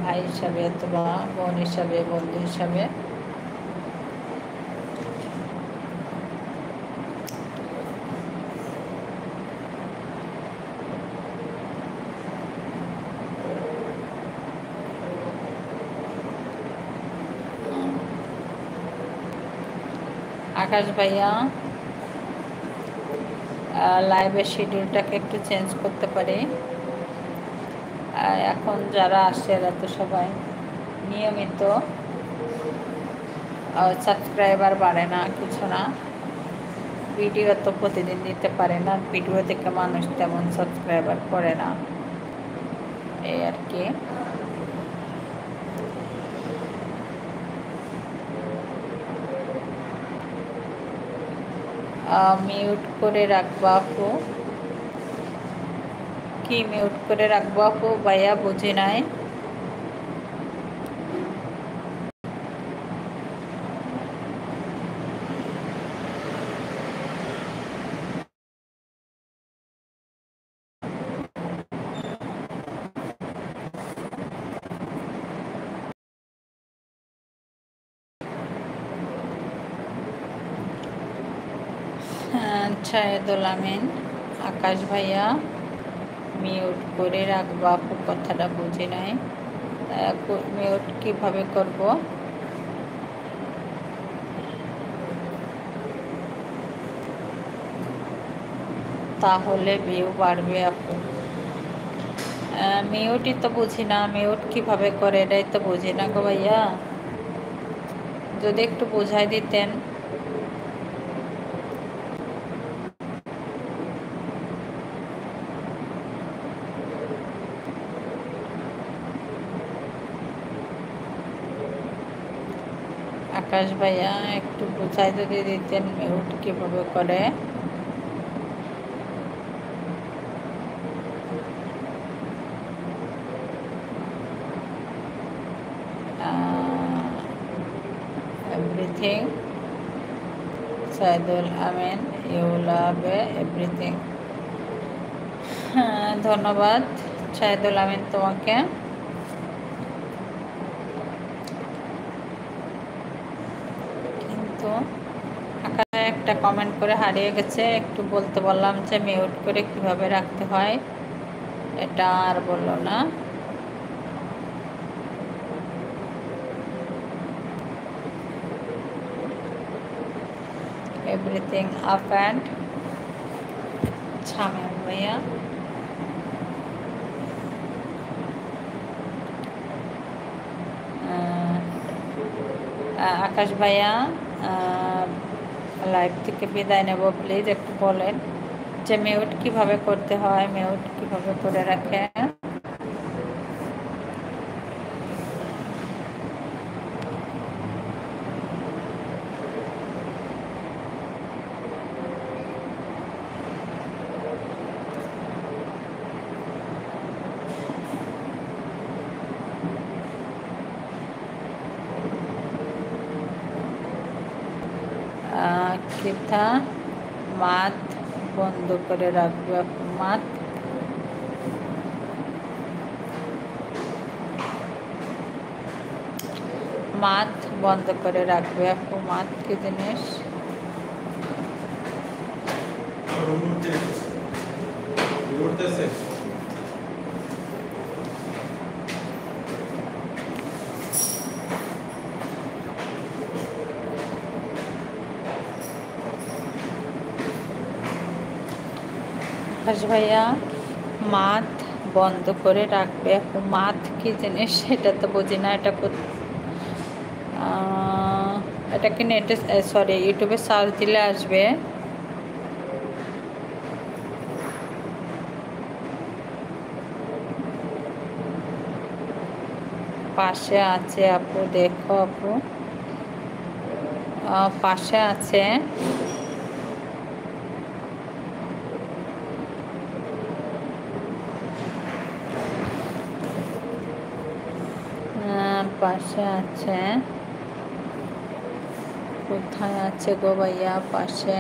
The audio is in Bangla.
ভাই হিসাবে অথবা বোন হিসাবে, বন্ধু হিসাবে। আকাশ ভাইয়া লাইভের শিডিউলটাকে একটু চেঞ্জ করতে পারি। এখন যারা আসছে এরা তো সবাই নিয়মিত, সাবস্ক্রাইবার বাড়ে না, কিছু না, ভিডিও তো প্রতিদিন দিতে পারে না, ভিডিও থেকে মানুষ তেমন সাবস্ক্রাইবার করে না, এই আর কি। মিউট করে রাখবো আপু? কি মিউট করে রাখবো আপু? ভাইয়া বুঝি নাই। শাহেদুল আমিন, আকাশ ভাইয়া মিউট করে রাখবো আপু, কথাটা বুঝি নাই। মিউট কিভাবে করব? তাহলে ভিউ বাড়বে আপু। মিউটই তো বুঝি না, মিউট কিভাবে করে এটাই তো বুঝি না গো ভাইয়া, যদি একটু বোঝাই দিতেন। আকাশ ভাইয়া একটু বোঝাই যদি দিতেন মিউট কিভাবে করে। Everything Shahedul Amin, you love everything. হ্যাঁ, ধন্যবাদ শাহেদুল আমিন তোমাকে। কিন্তু একটা কমেন্ট করে হারিয়ে গেছে, একটু বলতে বললাম যে মিউট করে কিভাবে রাখতে হয়, এটা আর বললো না। এভরিথিং আপ অ্যান্ড ছামেল ভাইয়া। আকাশ ভাইয়া লাইভ থেকে বিদায় নেব, প্লিজ একটু বলেন যে মিউট কিভাবে করতে হয়, মিউট কিভাবে করে রাখে। কিথা মাত বন্ধ করে রাখবে, মাত মাত বন্ধ করে রাখবে আপু। মাত কি জিনিস? আকাশ ভাইয়া মাত বন্ধ করে রাখবে আপু, মাত কি জিনিস সেটা তো বুঝি না। এটা কি নেটে, সরি ইউটিউবে সার্চ দিলে আসবে। পাশে আছে আপু, দেখো আপু, পাশে আছে। পাশে আছে, কোথায় আছে গো ভাইয়া পাশে?